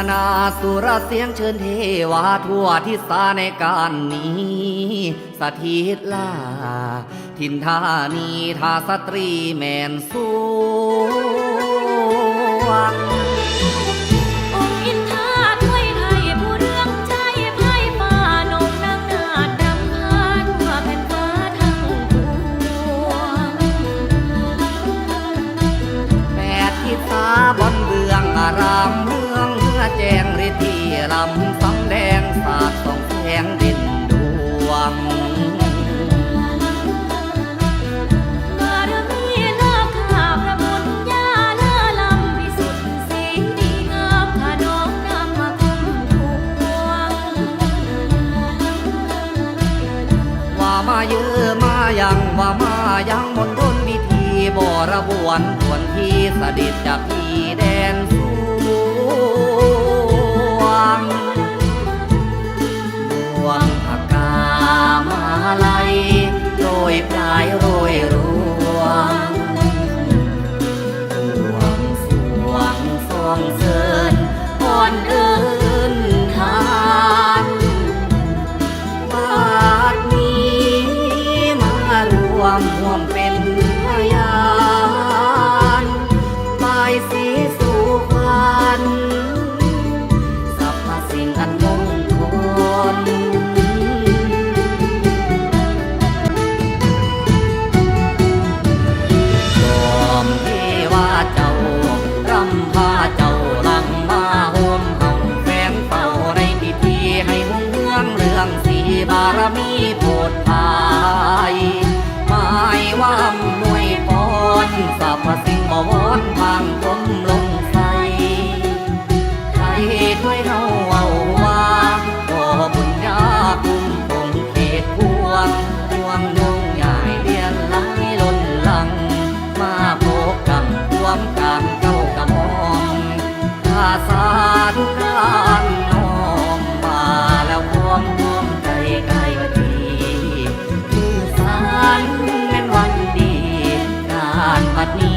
นาสุรเสียงเชิญเทวาทั่วทิศาในการนี้สถิตลาทินธานีทาสตรีแมนสวงองค์อินทราถ้วยไทยผู้เรื่องใจไพ่ป่านงนางนาดรำพานทั่วแผ่นฟ้าทั้งปวงแปดทิศาบนเบืองอารามเมืองเมื่อแจ้งฤทธิลำสำแดงสาดส่องแสงเด่นดวงบารมีเลิกข้าพระบุญญาเลิศลำวิสุทธิ์สีดีงามข้าน้องนำมาคุ้มทวงว่ามาเยอะมายังว่ามายังมนทนวิธีบรบวนทวนที่เสด็จจากที่แดนสวงดวงผากามาลัยโรยปลายโรยรวงดวงสวงทรงเสริญอ่อนเอินทานบาดนี้มารวมห่วมเป็นพยานบายสีสู่ขวัญสรรพสิ่งอันมงคลยอมเทวาเจ้ารำพาเจ้าหลังมาโฮมเฮาแฝงเป่าในพิธีให้หุ่งเรื่องเรื่องสีบารมีโพดพายหมายว่าหน่วยพรสรรพสิ่งบ่วอนพังคมลงใสใครด้วยเฮาเอาว่าขอบุญญาคุ้มคงเขตพวงพวงยงใหญ่เลียนไหลล้นหลังมาโบกกำท่วมกลางเจ้ากระหม่อมข้าสารการน้อมมาแล้วพวงร่วมใจใกล้วันดีมือสารเป็นวันดีงานบัดนี้